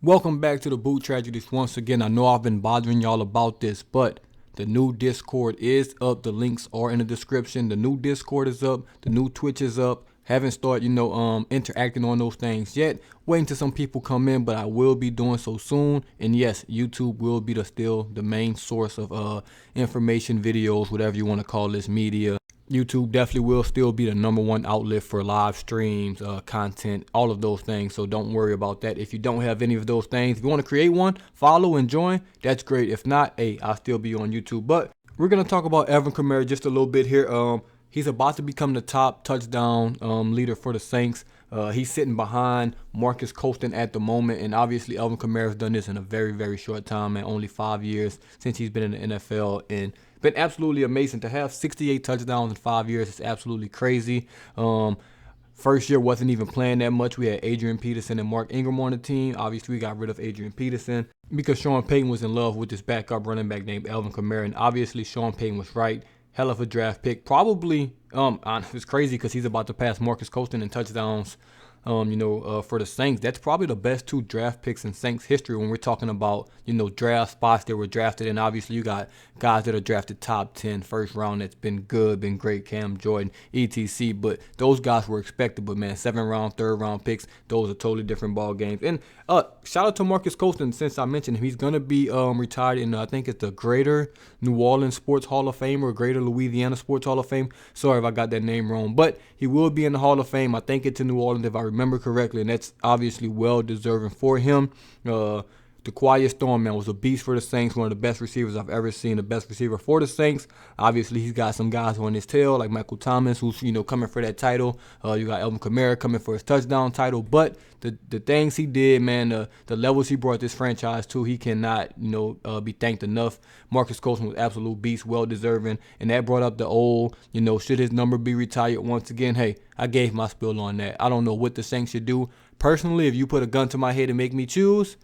Welcome back to DaBoot Tragedies once again. I know I've been bothering y'all about this, but the new Discord is up. The links are in the description. The new Discord is up. The new Twitch is up. Haven't started, interacting on those things yet. Waiting till some people come in, but I will be doing so soon. And yes, YouTube will be still the main source of information, videos, whatever you want to call this, media. YouTube definitely will still be the #1 outlet for live streams, content, all of those things. So don't worry about that. If you don't have any of those things, if you want to create one, follow and join, that's great. If not, hey, I'll still be on YouTube. But we're going to talk about Alvin Kamara just a little bit here. He's about to become the top touchdown leader for the Saints. He's sitting behind Marques Colston at the moment. And obviously, Alvin Kamara has done this in a very, very short time, man. Only 5 years since he's been in the NFL. And been absolutely amazing. To have 68 touchdowns in 5 years is absolutely crazy. First year wasn't even playing that much. We had Adrian Peterson and Mark Ingram on the team. Obviously, we got rid of Adrian Peterson because Sean Payton was in love with this backup running back named Alvin Kamara. And obviously, Sean Payton was right. Hell of a draft pick. Probably, it's crazy because he's about to pass Marques Colston in touchdowns, for the Saints. That's probably the best 2 draft picks in Saints history when we're talking about, draft spots that were drafted. And obviously you got guys that are drafted top 10, first round. That's been good, been great. Cam Jordan, etc. But those guys were expected. But man, 7th round, 3rd round picks, those are totally different ball games. And shout out to Marques Colston. Since I mentioned him, he's going to be retired in, I think it's the Greater New Orleans Sports Hall of Fame or Greater Louisiana Sports Hall of Fame. Sorry if I got that name wrong. But he will be in the Hall of Fame. I think it's in New Orleans if I remember correctly, and that's obviously well deserving for him. The Quiet Storm, man, was a beast for the Saints. One of the best receivers I've ever seen. The best receiver for the Saints. Obviously, he's got some guys on his tail, like Michael Thomas, who's coming for that title. You got Alvin Kamara coming for his touchdown title. But the things he did, man, the levels he brought this franchise to, he cannot, be thanked enough. Marques Colston was absolute beast, well deserving, and that brought up the old, should his number be retired once again? Hey, I gave my spill on that. I don't know what the Saints should do. Personally, if you put a gun to my head and make me choose,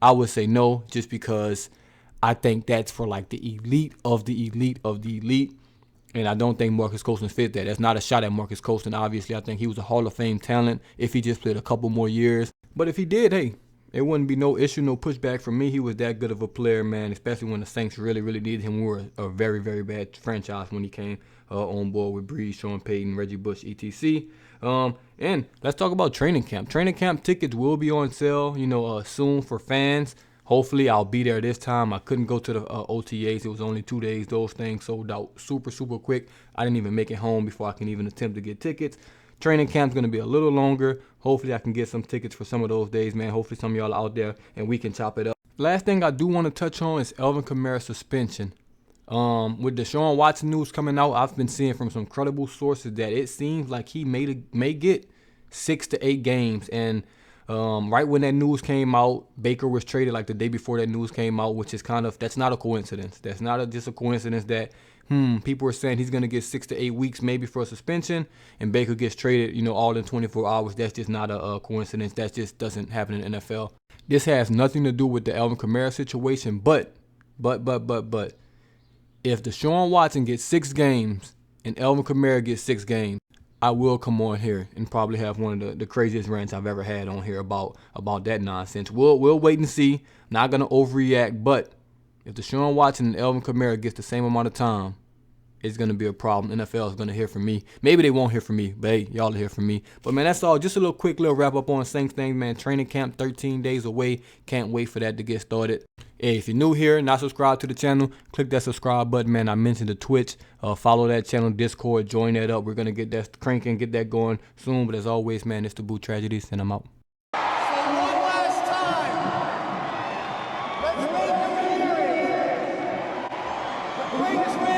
I would say no, just because I think that's for like the elite of the elite of the elite. And I don't think Marques Colston fit that. That's not a shot at Marques Colston. Obviously, I think he was a Hall of Fame talent if he just played a couple more years. But if he did, hey, it wouldn't be no issue, no pushback from me. He was that good of a player, man, especially when the Saints really, really needed him. We were a very, very bad franchise when he came on board with Breeze, Sean Payton, Reggie Bush, etc. And let's talk about training camp. Training camp tickets will be on sale, soon for fans. Hopefully, I'll be there this time. I couldn't go to the OTAs. It was only 2 days. Those things sold out super, super quick. I didn't even make it home before I can even attempt to get tickets. Training camp's going to be a little longer. Hopefully, I can get some tickets for some of those days, man. Hopefully, some of y'all are out there and we can chop it up. Last thing I do want to touch on is Alvin Kamara's suspension. With Deshaun Watson news coming out, I've been seeing from some credible sources that it seems like he may get 6 to 8 games. And right when that news came out, Baker was traded like the day before that news came out, which is that's not a coincidence. That's not just a coincidence that people are saying he's going to get 6 to 8 weeks maybe for a suspension, and Baker gets traded, all in 24 hours. That's just not a coincidence. That just doesn't happen in the NFL. This has nothing to do with the Alvin Kamara situation, but if Deshaun Watson gets 6 games and Alvin Kamara gets 6 games, I will come on here and probably have one of the craziest rants I've ever had on here about that nonsense. We'll wait and see. Not gonna overreact, but if Deshaun Watson and Alvin Kamara gets the same amount of time, it's gonna be a problem. NFL is gonna hear from me. Maybe they won't hear from me, but hey, y'all will hear from me. But man, that's all. Just a quick little wrap up on Saints things, man. Training camp 13 days away. Can't wait for that to get started. Hey, if you're new here, not subscribed to the channel, click that subscribe button, man. I mentioned the Twitch. Follow that channel, Discord, join that up. We're gonna get that cranking, get that going soon. But as always, man, it's DaBoot Tragedies, and I'm out. So one last time, let's make a hearing. The greatest man